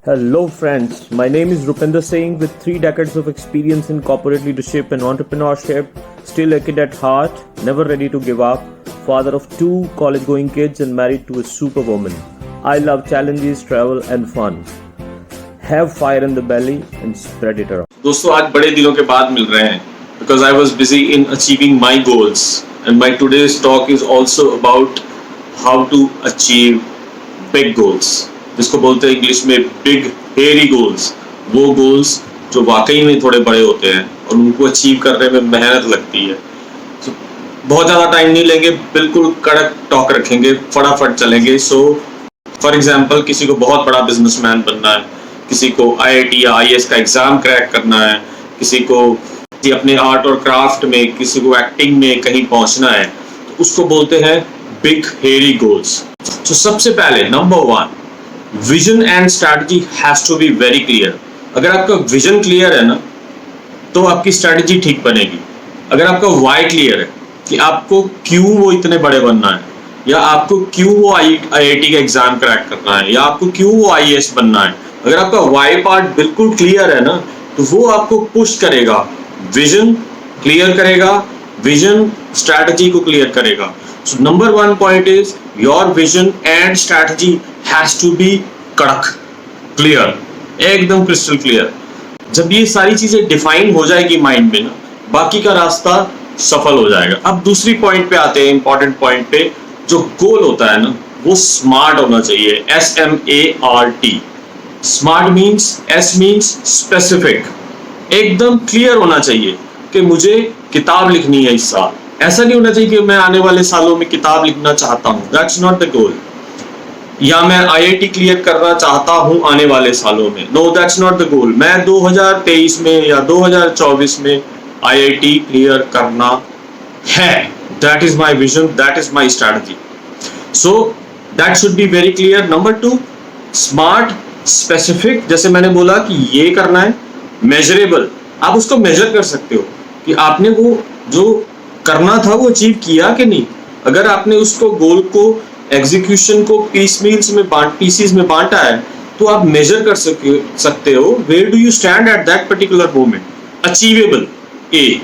Hello, friends. My name is Rupinder Singh with 3 decades of experience in corporate leadership and entrepreneurship. Still a kid at heart, never ready to give up. Father of 2 college going kids and married to a superwoman. I love challenges, travel, and fun. Have fire in the belly and spread it around. दोस्तों आज बड़े दिनों के बाद मिल रहे हैं because I was busy in achieving my goals and my today's talk is also about how to achieve big goals, जिसको बोलते हैं इंग्लिश में बिग हेयरी गोल्स। वो गोल्स जो वाकई में थोड़े बड़े होते हैं और उनको अचीव करने में मेहनत लगती है। तो बहुत ज़्यादा टाइम नहीं लेंगे, बिल्कुल कड़क टॉक रखेंगे, फटाफट चलेंगे। सो फॉर एग्जाम्पल किसी को बहुत बड़ा बिजनेसमैन बनना है, किसी को IIT या IAS का एग्जाम क्रैक करना है, किसी को अपने आर्ट और क्राफ्ट में, किसी को एक्टिंग में कहीं पहुंचना है, तो उसको बोलते हैं बिग हेयरी गोल्स। तो सबसे पहले number 1, vision and strategy has to be very clear. अगर आपका विजन क्लियर है ना तो आपकी स्ट्रैटेजी ठीक बनेगी। अगर आपका वाई क्लियर है कि आपको क्यों वो इतने बड़े बनना है, या आपको क्यों वो IIT का एग्जाम क्रैक करना है, या आपको क्यों वो IAS बनना है, अगर आपका वाई पार्ट बिल्कुल क्लियर है ना तो वो आपको पुश करेगा, विजन क्लियर करेगा, विजन स्ट्रैटेजी को क्लियर करेगा। So number 1 point is your vision and strategy has to be कड़क, क्लियर, एकदम क्रिस्टल क्लियर। जब ये सारी चीजें डिफाइन हो जाएगी माइंड में ना, बाकी का रास्ता सफल हो जाएगा। अब दूसरी पॉइंट पे आते हैं, इंपॉर्टेंट पॉइंट पे। जो गोल होता है ना वो स्मार्ट होना चाहिए, SMART। Smart means, S means specific, एकदम क्लियर होना चाहिए कि मुझे किताब लिखनी है इस साल। ऐसा नहीं होना चाहिए कि मैं आने वाले सालों में किताब लिखना चाहता हूँ, दैट्स नॉट द गोल। या मैं IIT क्लियर करना चाहता हूँ आने वाले सालों में, no that's not the goal. मैं 2023 में या 2024 में IIT क्लियर करना है, that is my vision, that is my strategy. So that should be very clear. Number 2, smart, specific. जैसे मैंने बोला कि ये करना है, मेजरेबल, आप उसको मेजर कर सकते हो कि आपने वो जो करना था वो अचीव किया कि नहीं। अगर आपने उसको गोल को, एग्जीक्यूशन को पीसेस में बांटा है तो आप मेजर कर सकते हो where do you stand at that particular moment. Achievable, A,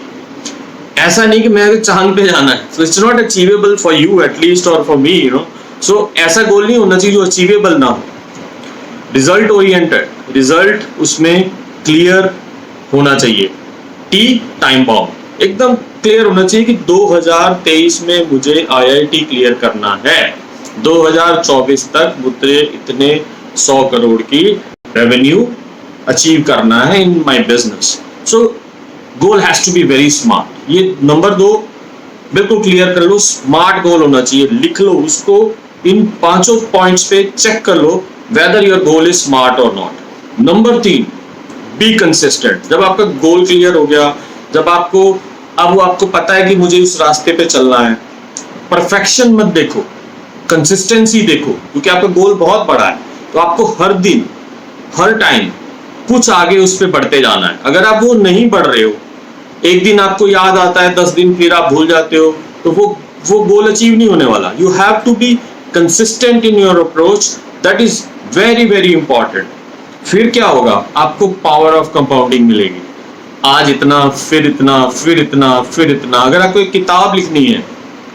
ऐसा नहीं कि मैं चांद पे जाना है, so it's not achievable for you at least or for me, you know. So ऐसा गोल नहीं होना चाहिए जो अचीवेबल ना हो। रिजल्ट ओरिएंटेड, रिजल्ट उसमें क्लियर होना चाहिए। T, टाइम बाउंड, एकदम क्लियर होना चाहिए कि 2023 में मुझे IIT क्लियर करना है, 2024 तक मुझे इतने 100 करोड़ की रेवेन्यू अचीव करना है in my business. So goal has to be very smart. ये नंबर 2 बिल्कुल क्लियर कर लो, स्मार्ट गोल होना चाहिए, लिख लो उसको, इन 5 पॉइंट्स पे चेक कर लो whether your goal is smart or not. Number 3, be consistent। जब आपका गोल क्लियर हो गया, जब आपको अब वो आपको पता है कि मुझे इस रास्ते पे चलना है, परफेक्शन मत देखो, कंसिस्टेंसी देखो, क्योंकि आपका गोल बहुत बड़ा है तो आपको हर दिन, हर टाइम कुछ आगे उस पर बढ़ते जाना है। अगर आप वो नहीं बढ़ रहे हो, एक दिन आपको याद आता है, 10 दिन फिर आप भूल जाते हो, तो वो गोल अचीव नहीं होने वाला। You have to be consistent in your approach, that is very very important. फिर क्या होगा, आपको पावर ऑफ कंपाउंडिंग मिलेगी। आज इतना, फिर इतना, फिर इतना, फिर इतना। अगर आपको एक किताब लिखनी है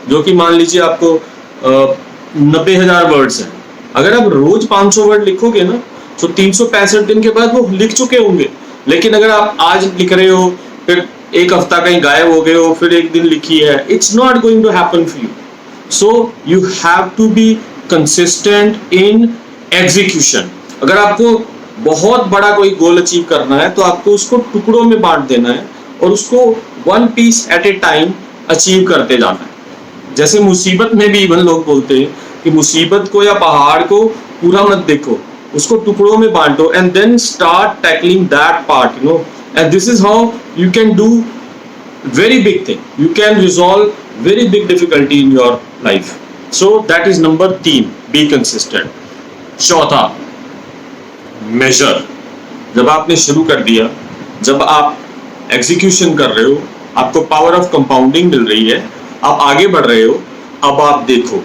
जो कि मान लीजिए आपको 90,000 वर्ड्स हैं, अगर आप रोज 500 वर्ड लिखोगे ना तो 365 दिन के बाद वो लिख चुके होंगे। लेकिन अगर आप आज लिख रहे हो, फिर एक हफ्ता कहीं गायब हो गए हो, फिर एक दिन लिखी है, it's not going to happen for you. So you have to be consistent in execution. अगर आपको बहुत बड़ा कोई गोल अचीव करना है तो आपको उसको टुकड़ों में बांट देना है और उसको 1 piece at a time achieve करते जाना है। जैसे मुसीबत में भी इवन लोग बोलते हैं कि मुसीबत को या पहाड़ को पूरा मत देखो, उसको टुकड़ों में बांटो, and then start tackling that part, you know, and this is how you can do very big thing, you can resolve very big difficulty in your life. So that is number 3, be consistent. चौथा, measure। जब आपने शुरू कर दिया, जब आप execution कर रहे हो, आपको पावर ऑफ कंपाउंडिंग मिल रही है, आप आगे बढ़ रहे हो, अब आप देखो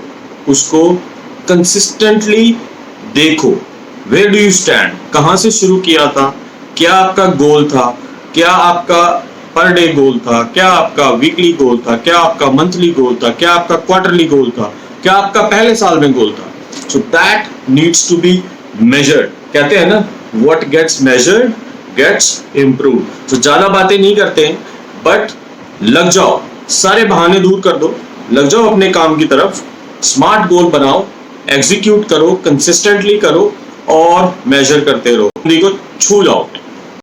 उसको कंसिस्टेंटली देखो, वेयर डू यू स्टैंड, कहां से शुरू किया था, क्या आपका गोल था, क्या आपका पर डे गोल था, क्या आपका वीकली गोल था, क्या आपका मंथली गोल था, क्या आपका क्वार्टरली गोल था, क्या आपका पहले साल में गोल था. So that needs to be measured. कहते हैं ना, what gets measured gets improve. तो ज्यादा बातें नहीं करते हैं, बट लग जाओ, सारे बहाने दूर कर दो, लग जाओ अपने काम की तरफ, स्मार्ट गोल बनाओ, एग्जीक्यूट करो, कंसिस्टेंटली करो और मेजर करते रहो, को छू जाओ.